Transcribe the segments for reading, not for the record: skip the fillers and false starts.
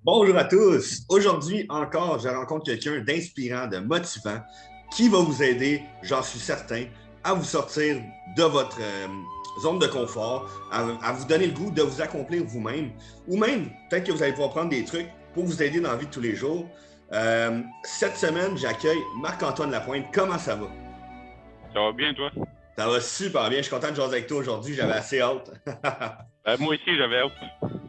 Bonjour à tous. Aujourd'hui encore, je rencontre quelqu'un d'inspirant, de motivant, qui va vous aider, j'en suis certain, à vous sortir de votre zone de confort, à vous donner le goût de vous accomplir vous-même, ou même peut-être que vous allez pouvoir prendre des trucs pour vous aider dans la vie de tous les jours. Cette semaine, j'accueille Marc-Antoine Lapointe. Comment ça va? Ça va bien, toi? Ça va super bien. Je suis content de jouer avec toi aujourd'hui. J'avais assez hâte. Moi aussi, j'avais hâte.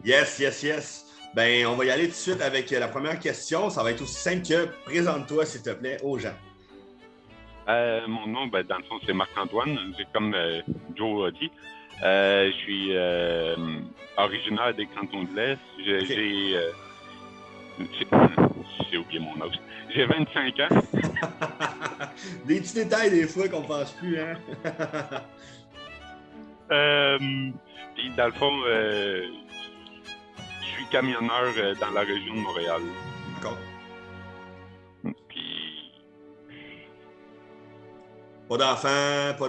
Yes, yes, yes. Ben, on va y aller tout de suite avec la première question. Ça va être aussi simple que présente-toi, s'il te plaît, aux gens. Mon nom, dans le fond, c'est Marc-Antoine. C'est comme Joe a dit. Je suis originaire des Cantons de l'Est. OK. J'ai oublié mon âge. J'ai 25 ans. Des petits détails des fois qu'on pense plus, hein? Puis, dans le fond, je suis camionneur dans la région de Montréal. D'accord. Puis, Pas d'enfant, pas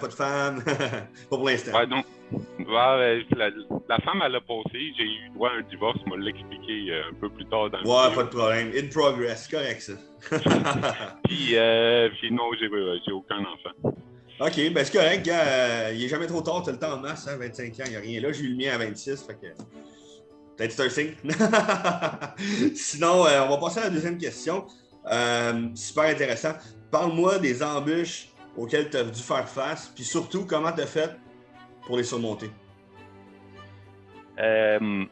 de femme. Pas pour l'instant. ouais, donc, ouais, la femme, elle a passé. J'ai eu droit à un divorce. Je me l'expliqué un peu plus tard dans la Ouais, pas vidéo. de problème. In progress, correct ça. Puis non, j'ai aucun enfant. OK, ben c'est correct, gars. Il est jamais trop tard, t'as le temps en masse, hein, 25 ans, il n'y a rien là. J'ai eu le mien à 26, fait que peut-être c'est un signe. Sinon, on va passer à la deuxième question. Super intéressant. Parle-moi des embûches auxquelles tu as dû faire face, puis surtout, comment tu as fait pour les surmonter. Euh,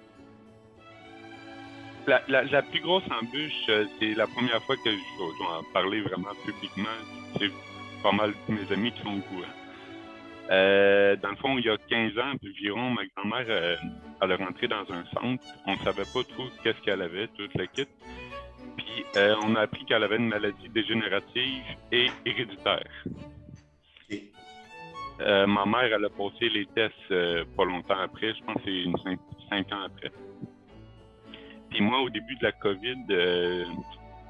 la plus grosse embûche, c'est la première fois que je dois en parler vraiment publiquement. C'est pas mal de mes amis qui sont au courant. Dans le fond, il y a 15 ans environ, ma grand-mère, elle est rentrée dans un centre. On ne savait pas trop qu'est-ce qu'elle avait, toute la kit. Puis on a appris qu'elle avait une maladie dégénérative et héréditaire. Okay. Ma mère, elle a passé les tests pas longtemps après, je pense que c'est 5 ans après. Puis moi, au début de la COVID,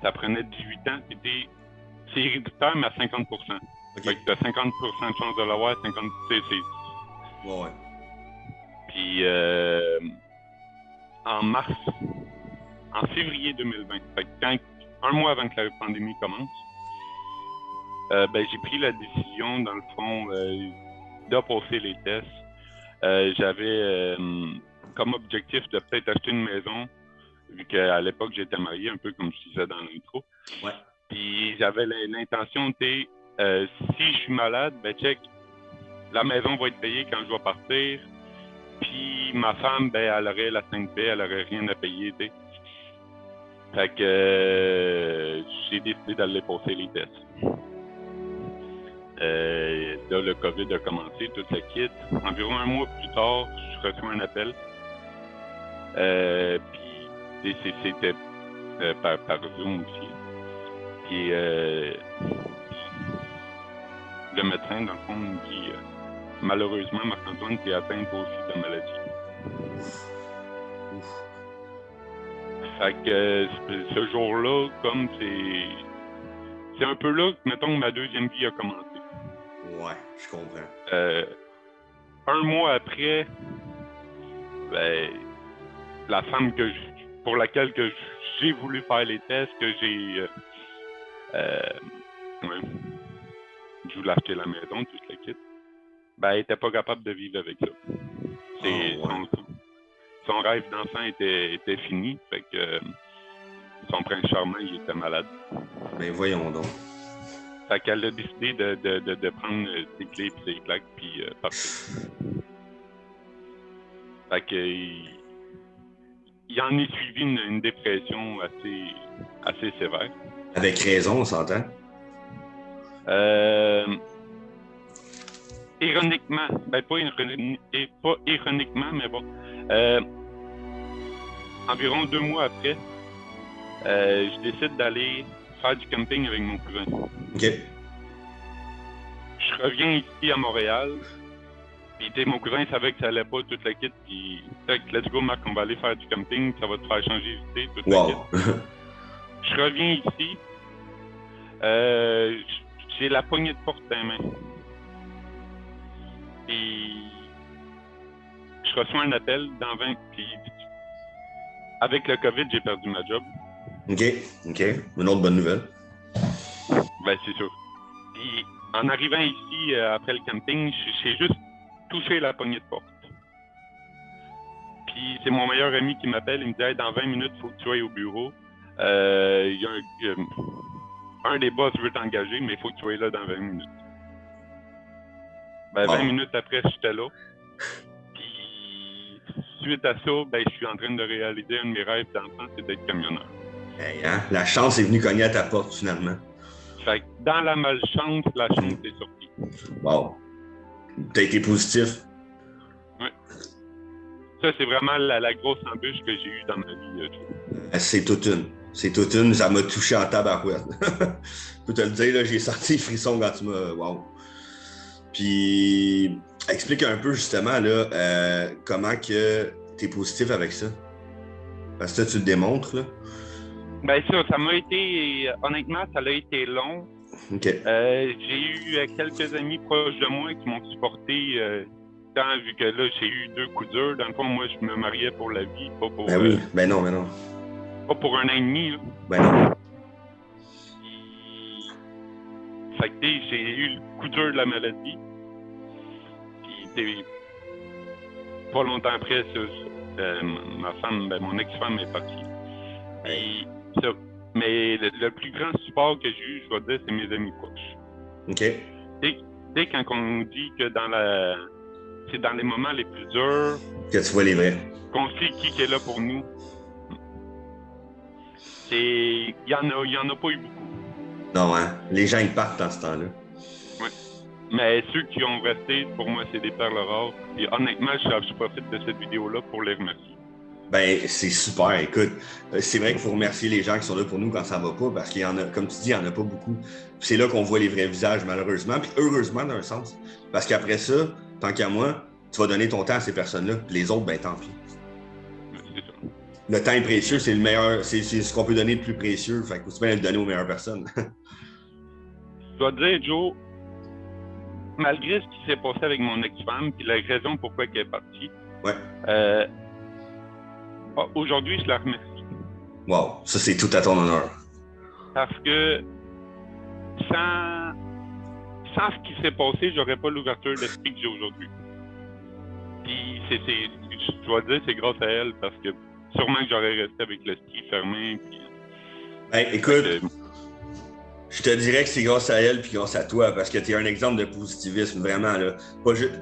ça prenait 18 ans. C'est héréditaire, mais à 50 %. Okay. Fait que tu as 50 % de chance de l'avoir, 50 c'est... Ouais. Puis en février 2020, fait que un mois avant que la pandémie commence, j'ai pris la décision, dans le fond, de passer les tests. J'avais comme objectif de peut-être acheter une maison, vu qu'à l'époque, j'étais marié, un peu comme je disais dans l'intro. Ouais. Puis j'avais l'intention, si je suis malade, check, la maison va être payée quand je vais partir. Puis ma femme, elle aurait la 5 elle aurait rien à payer, t'sais. Fait que j'ai décidé d'aller passer les tests. Là, le COVID a commencé, toute la kit. Environ un mois plus tard, je reçois un appel. Puis c'était par Zoom aussi. Puis le médecin, dans le fond, me dit malheureusement, Marc-Antoine, tu es atteint aussi de maladie. Ouf. Fait que ce jour-là, comme c'est un peu là que, mettons, ma deuxième vie a commencé. Ouais, je comprends. Un mois après, la femme pour laquelle j'ai voulu faire les tests, que j'ai je voulais acheter la maison, toute la kit, elle n'était pas capable de vivre avec ça. Son rêve d'enfant était fini, fait que son prince charmant, il était malade. Ben voyons donc. Fait qu'elle a décidé de prendre ses clés et ses claques puis partir. Fait que il en est suivi une dépression assez sévère. Avec raison, on s'entend. Ironiquement, pas ironiquement, mais bon. Environ 2 mois après, je décide d'aller faire du camping avec mon cousin. OK. Je reviens ici à Montréal. Puis mon cousin savait que ça allait pas toute la kit. Puis let's go Marc, on va aller faire du camping, ça va te faire changer d'idée toute la kit. Je reviens ici. J'ai la poignée de porte dans les mains. Puis je reçois un appel dans 20. Puis avec le COVID, j'ai perdu ma job. OK. Une autre bonne nouvelle. Ben, c'est sûr. Puis, en arrivant ici, après le camping, j'ai juste touché la poignée de porte. Puis, c'est mon meilleur ami qui m'appelle. Il me dit hey, dans 20 minutes, il faut que tu ailles au bureau. Il y a un des boss veut t'engager, mais il faut que tu ailles là dans 20 minutes. Ben, 20 minutes après, j'étais là. Puis, suite à ça, ben, je suis en train de réaliser un de mes rêves d'enfant, c'est d'être camionneur. Hey, hein? La chance est venue cogner à ta porte, finalement. Fait que dans la malchance, la chance est sortie. Wow. T'as été positif. Oui. Ça, c'est vraiment la grosse embûche que j'ai eue dans ma vie. C'est toute une. Ça m'a touché en tabarouette. Je peux te le dire, là, j'ai senti les frissons quand tu m'as... Wow. Puis, explique un peu, justement, là, comment que t'es positif avec ça. Parce que tu le démontres, là. Ben ça m'a été... Honnêtement, ça a été long. OK. J'ai eu quelques amis proches de moi qui m'ont supporté... vu que là, j'ai eu 2 coups durs. Dans le fond, moi, je me mariais pour la vie, pas pour... Ben oui, ben non. Pas pour 1 an et demi, là. Ben non. Fait que j'ai eu le coup dur de la maladie. Puis pas longtemps après, ma femme, ben, mon ex-femme est partie. Puis, ça, mais le plus grand support que j'ai eu, je vais dire, c'est mes amis proches. OK. Dès quand on dit que c'est dans les moments les plus durs que tu vois les vrais. Qu'on sait qui est là pour nous. Il y en a pas eu beaucoup. Non, hein? Les gens, ils partent dans ce temps-là. Oui. Mais ceux qui ont resté, pour moi, c'est des perles rares. Et honnêtement, je profite de cette vidéo-là pour les remercier. Ben, c'est super. Écoute, c'est vrai qu'il faut remercier les gens qui sont là pour nous quand ça va pas, parce qu'il y en a, comme tu dis, il n'y en a pas beaucoup. Puis c'est là qu'on voit les vrais visages, malheureusement, puis heureusement d'un sens. Parce qu'après ça, tant qu'à moi, tu vas donner ton temps à ces personnes-là, puis les autres, ben tant pis. C'est ça. Le temps est précieux, c'est le meilleur, c'est ce qu'on peut donner de plus précieux, fait qu'aussi bien le donner aux meilleures personnes. Je dois te dire, Joe, malgré ce qui s'est passé avec mon ex-femme, puis la raison pourquoi elle est partie, ouais. Aujourd'hui, je la remercie. Wow, ça c'est tout à ton honneur. Parce que sans ce qui s'est passé, j'aurais pas l'ouverture d'esprit que j'ai aujourd'hui. Puis je dois dire, c'est grâce à elle, parce que sûrement que j'aurais resté avec l'esprit fermé. Puis, ben, écoute, je te dirais que c'est grâce à elle puis grâce à toi, parce que tu es un exemple de positivisme, vraiment. Là.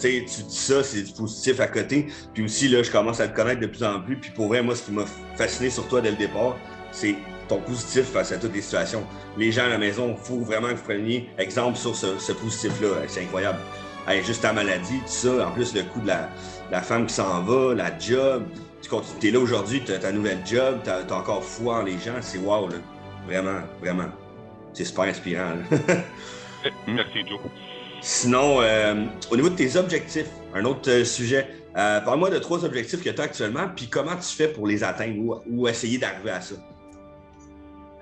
Tu dis ça, c'est du positif à côté. Puis aussi, là, je commence à te connaître de plus en plus. Puis pour vrai, moi, ce qui m'a fasciné sur toi dès le départ, c'est ton positif face à toutes les situations. Les gens à la maison, il faut vraiment que vous preniez exemple sur ce positif-là. C'est incroyable. Juste ta maladie, tout ça. En plus, le coup de la femme qui s'en va, la job. Tu es là aujourd'hui, tu as ta nouvelle job, tu as encore foi en les gens. C'est wow, là. Vraiment, vraiment. C'est super inspirant. Merci, Joe. Sinon, au niveau de tes objectifs, un autre sujet, parle-moi de 3 objectifs que tu as actuellement, puis comment tu fais pour les atteindre ou essayer d'arriver à ça?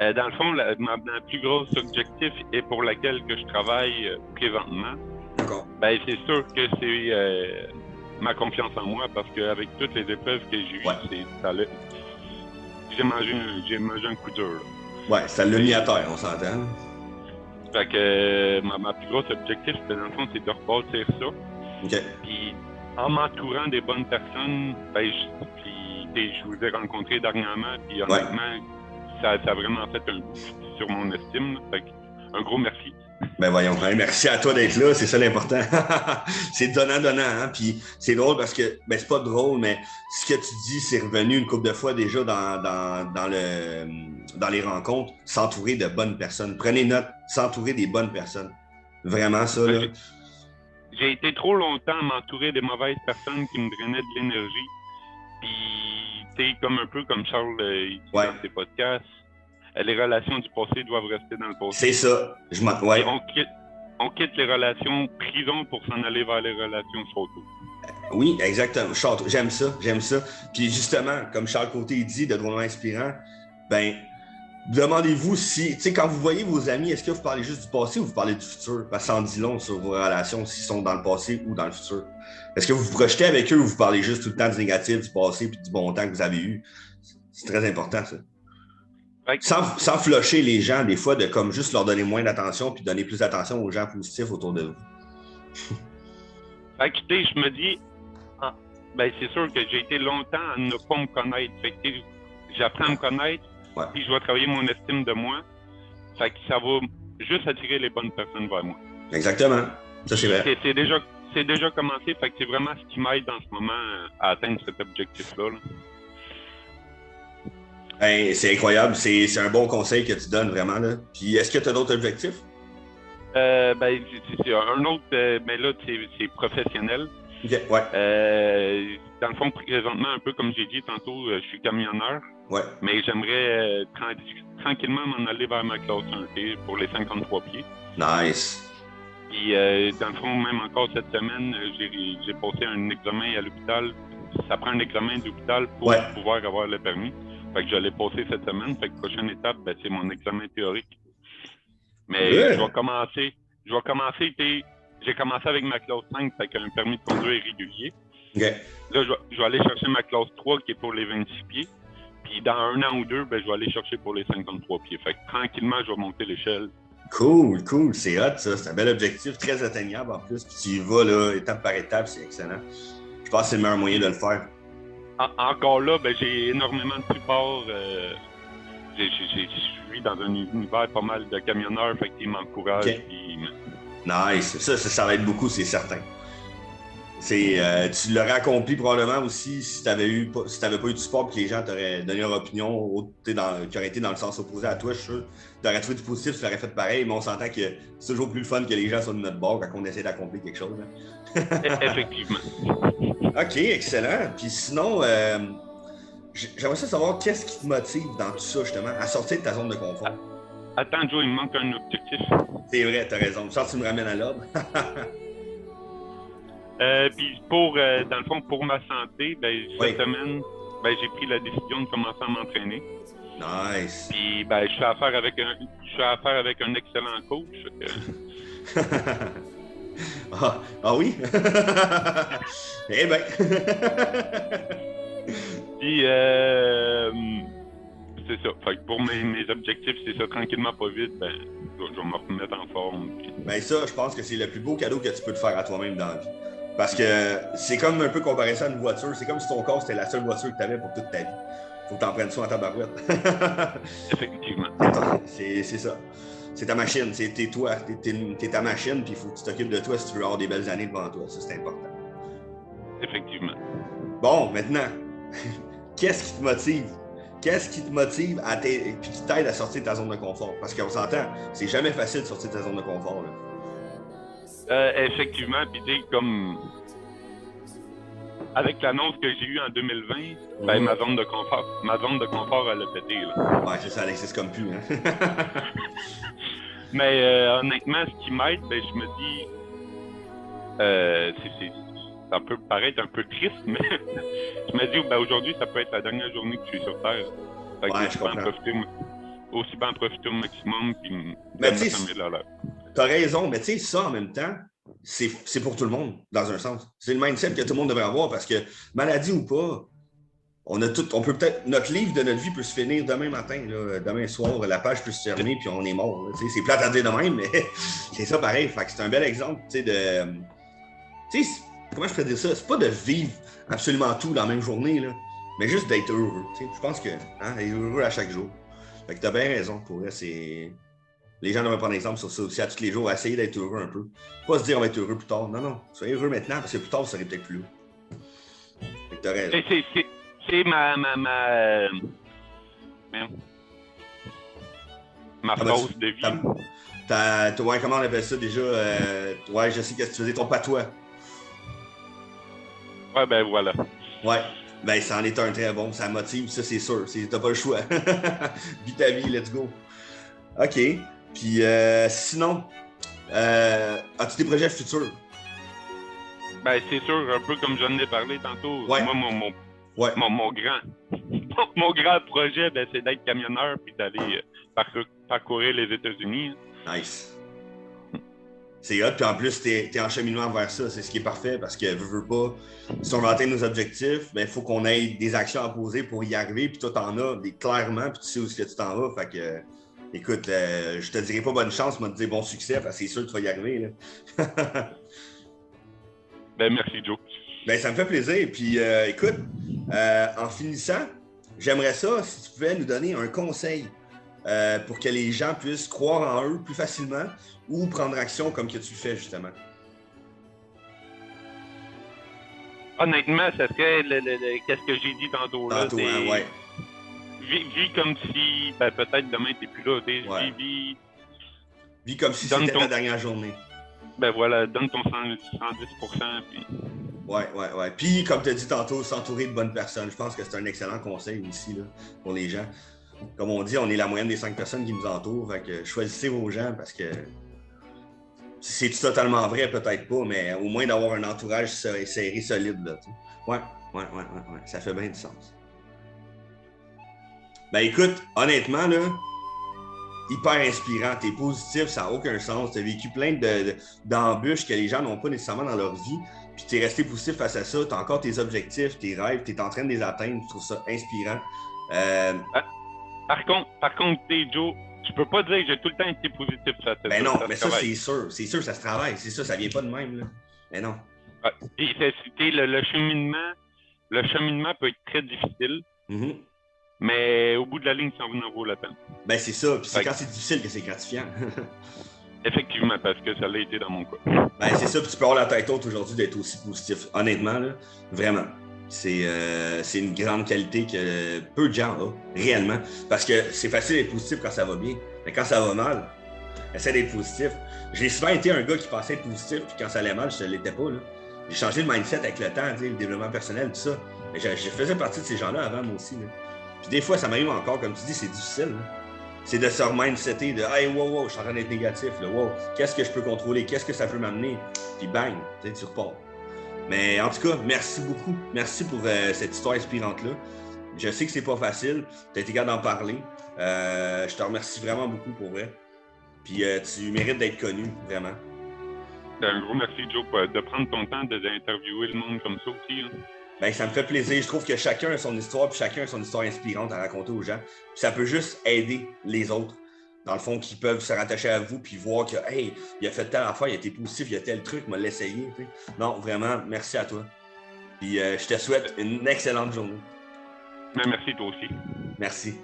Dans le fond, ma plus grosse objectif et pour laquelle que je travaille présentement, ben, c'est sûr que c'est ma confiance en moi, parce qu'avec toutes les épreuves que j'ai eues, j'ai mangé un coup dur. Là. Ouais, ça l'a mis à terre, on s'entend. Fait que ma plus grosse objectif, dans le fond, c'est de rebâtir ça. OK. Puis en m'entourant des bonnes personnes, ben, je vous ai rencontré dernièrement, puis honnêtement, ça a vraiment fait un boost sur mon estime. Fait que, un gros merci. Ben voyons, merci à toi d'être là, c'est ça l'important. C'est donnant, hein. Puis c'est drôle parce que, ben c'est pas drôle, mais ce que tu dis, c'est revenu une couple de fois déjà dans les rencontres, s'entourer de bonnes personnes. Prenez note, s'entourer des bonnes personnes. Vraiment ça, là. J'ai été trop longtemps à m'entourer des mauvaises personnes qui me drainaient de l'énergie. Puis, tu sais, comme un peu comme Charles il dit dans ses podcasts, les relations du passé doivent rester dans le passé. C'est ça. On quitte les relations prison pour s'en aller vers les relations château. Oui, exactement. Château. J'aime ça. Puis justement, comme Charles Côté dit, de drôlement inspirant, ben, demandez-vous si, tu sais, quand vous voyez vos amis, est-ce que vous parlez juste du passé ou vous parlez du futur? Parce que ça en dit long sur vos relations, s'ils sont dans le passé ou dans le futur. Est-ce que vous vous projetez avec eux ou vous parlez juste tout le temps du négatif, du passé puis du bon temps que vous avez eu? C'est très important, ça. Fait que, Sans flusher les gens, des fois, de comme juste leur donner moins d'attention puis donner plus d'attention aux gens positifs autour de vous. fait que, tu sais, je me dis, ben c'est sûr que j'ai été longtemps à ne pas me connaître. Fait que, j'apprends à me connaître, puis je vais travailler mon estime de moi. Fait que ça va juste attirer les bonnes personnes vers moi. Exactement. Ça, c'est vrai. C'est déjà commencé, fait que c'est vraiment ce qui m'aide en ce moment à atteindre cet objectif-là. Là. Hey, c'est incroyable. C'est un bon conseil que tu donnes vraiment. Là. Puis, est-ce que tu as d'autres objectifs? Ben, c'est un autre, mais là, c'est professionnel. OK, ouais. Dans le fond, présentement, un peu comme j'ai dit tantôt, je suis camionneur. Ouais. Mais j'aimerais tranquillement m'en aller vers ma classe 1T pour les 53 pieds. Nice. Puis, dans le fond, même encore cette semaine, j'ai passé un examen à l'hôpital. Ça prend un examen d'hôpital pour pouvoir avoir le permis. Fait que je l'ai passé cette semaine. Fait que prochaine étape, ben, c'est mon examen théorique. Mais je vais commencer. J'ai commencé avec ma classe 5, fait qu'un permis de conduire régulier. Okay. Là, je vais aller chercher ma classe 3 qui est pour les 26 pieds. Puis dans 1 an ou 2, ben, je vais aller chercher pour les 53 pieds. Fait que tranquillement, je vais monter l'échelle. Cool. C'est hot, ça. C'est un bel objectif, très atteignable en plus. Puis tu y vas, là, étape par étape, c'est excellent. Je pense que c'est le meilleur moyen de le faire. Encore là, ben, j'ai énormément de support. Je suis dans un univers pas mal de camionneurs, fait qu'ils m'encouragent. Okay. Puis... Nice. Ça va être beaucoup, c'est certain. Tu l'aurais accompli probablement aussi si tu n'avais pas eu de support et que les gens t'auraient donné leur opinion qui aurait été dans le sens opposé à toi, je suis sûr. Tu aurais trouvé du positif, tu l'aurais fait pareil, mais on s'entend que c'est toujours plus le fun que les gens soient de notre bord quand on essaie d'accomplir quelque chose. Hein. Effectivement. OK, excellent. Puis sinon, j'aimerais savoir qu'est-ce qui te motive dans tout ça, justement, à sortir de ta zone de confort. Attends, Joe, il me manque un objectif. C'est vrai, t'as raison. Ça, tu me ramènes à l'ordre. Puis dans le fond, pour ma santé, ben, cette semaine, ben, j'ai pris la décision de commencer à m'entraîner. Nice. Puis ben, je suis à affaire avec un excellent coach. Ah oui? Eh bien. Puis c'est ça. Fait que pour mes objectifs, c'est ça, tranquillement, pas vite, ben, je vais me remettre en forme. Puis... Ben ça, je pense que c'est le plus beau cadeau que tu peux te faire à toi-même dans la vie. Parce que c'est comme un peu comparer ça à une voiture. C'est comme si ton corps, c'était la seule voiture que tu avais pour toute ta vie. Faut que tu en prennes soin en tabarouette. Effectivement. C'est ça. C'est ta machine. T'es toi. T'es ta machine, puis il faut que tu t'occupes de toi si tu veux avoir des belles années devant toi. Ça, c'est important. Effectivement. Bon, maintenant, qu'est-ce qui te motive? Qu'est-ce qui te motive puis qui t'aide à sortir de ta zone de confort? Parce qu'on s'entend, c'est jamais facile de sortir de ta zone de confort. Là. Effectivement, puis tu sais, comme avec l'annonce que j'ai eue en 2020, ben, ma zone de confort, elle a pété. Là. Ouais, c'est ça, elle n'existe comme plus. Hein? Mais honnêtement, ce qui m'aide, ben, je me dis, ça peut paraître un peu triste, mais je me dis, ben, aujourd'hui, ça peut être la dernière journée que je suis sur Terre. Fait que je comprends. Aussi bien en profiter au maximum, puis mais tu as raison, mais tu sais, ça en même temps, c'est pour tout le monde, dans un sens. C'est le mindset que tout le monde devrait avoir, parce que maladie ou pas, notre livre de notre vie peut se finir demain matin, là, demain soir, la page peut se fermer, puis on est mort. C'est plate à dire de même, mais c'est ça pareil. Fait que c'est un bel exemple, tu sais, comment je peux dire ça? C'est pas de vivre absolument tout dans la même journée, là, mais juste d'être heureux. Je pense que être heureux à chaque jour. Fait que t'as bien raison. Pour vrai, les gens devraient prendre exemple sur ça aussi à tous les jours, essayer d'être heureux un peu. Pas se dire on va être heureux plus tard. Non, soyez heureux maintenant parce que plus tard, vous serez peut-être plus heureux. Fait que t'as raison. C'est ma phrase de vie. Ouais, comment on appelle ça déjà? Ouais, je sais qu'est-ce que tu faisais, ton patois. Ouais, ben voilà. Ouais, ben ça en est un très bon, ça motive, ça c'est sûr. T'as pas le choix. Vis ta vie, let's go. OK. Puis sinon, as-tu des projets futurs? Ben c'est sûr, un peu comme j'en ai parlé tantôt. Ouais. Moi, mon grand projet, ben, c'est d'être camionneur puis d'aller parcourir les États-Unis. Nice. C'est hot, puis en plus, t'es en cheminement vers ça. C'est ce qui est parfait parce que, veux pas, si on veut atteindre nos objectifs, ben, il faut qu'on ait des actions à poser pour y arriver, puis toi, t'en as clairement, puis tu sais où est-ce que tu t'en vas. Fait que, écoute, je te dirai pas bonne chance, mais te dire bon succès, parce que c'est sûr que tu vas y arriver. Là. Ben, merci, Joe. Ben, ça me fait plaisir. Puis, écoute, en finissant, j'aimerais ça, si tu pouvais nous donner un conseil pour que les gens puissent croire en eux plus facilement ou prendre action comme que tu le fais, justement. Honnêtement, ça serait qu'est-ce que j'ai dit tantôt là. Tantôt, hein, ouais. Vis comme si, ben, peut-être demain, t'es plus là. Ouais. Vis comme si c'était ta dernière journée. Ben voilà, donne ton 110%. Puis... Ouais. Puis, comme tu as dit tantôt, s'entourer de bonnes personnes. Je pense que c'est un excellent conseil ici là, pour les gens. Comme on dit, on est la moyenne des 5 personnes qui nous entourent. Fait que choisissez vos gens parce que c'est totalement vrai, peut-être pas, mais au moins d'avoir un entourage serré, solide. Là, ouais. Ça fait bien du sens. Ben écoute, honnêtement, là, hyper inspirant. T'es positif, ça n'a aucun sens. T'as vécu plein d'embûches que les gens n'ont pas nécessairement dans leur vie. Puis t'es resté positif face à ça. T'as encore tes objectifs, tes rêves, t'es en train de les atteindre. Je trouve ça inspirant. Par contre, Joe, tu peux pas dire que j'ai tout le temps été positif. Ben non, mais ça, c'est sûr. C'est sûr, ça se travaille. C'est ça vient pas de même. Là. Mais non. Le cheminement peut être très difficile. Mm-hmm. Mais au bout de la ligne, ça en vaut la peine. Ben c'est ça. Puis c'est quand c'est difficile que c'est gratifiant. Effectivement, parce que ça l'a été dans mon cas. Ben c'est ça. Puis tu peux avoir la tête haute aujourd'hui d'être aussi positif. Honnêtement, là, vraiment. C'est une grande qualité que peu de gens ont, réellement. Parce que c'est facile d'être positif quand ça va bien. Mais quand ça va mal, essaie d'être positif. J'ai souvent été un gars qui pensait être positif, puis quand ça allait mal, je ne l'étais pas. Là. J'ai changé de mindset avec le temps, le développement personnel, tout ça. Mais je faisais partie de ces gens-là avant, moi aussi. Là. Puis des fois, ça m'arrive encore, comme tu dis, c'est difficile. Là. C'est de se remindsetter de « Hey, wow, je suis en train d'être négatif. Là. Wow, qu'est-ce que je peux contrôler? Qu'est-ce que ça peut m'amener? » Puis bang, tu repars. Mais en tout cas, merci beaucoup. Merci pour cette histoire inspirante-là. Je sais que c'est pas facile. Tu as été capable d'en parler. Je te remercie vraiment beaucoup pour vrai. Puis tu mérites d'être connu, vraiment. Un gros merci, Joe, de prendre ton temps d'interviewer le monde comme ça aussi. Hein. Ben, ça me fait plaisir. Je trouve que chacun a son histoire, puis chacun a son histoire inspirante à raconter aux gens. Puis ça peut juste aider les autres, dans le fond, qui peuvent se rattacher à vous, puis voir que, hey, il a fait telle affaire, il a été positif, il a tel truc, il m'a l'essayé. Non, vraiment, merci à toi. Puis je te souhaite une excellente journée. Mais merci, toi aussi. Merci.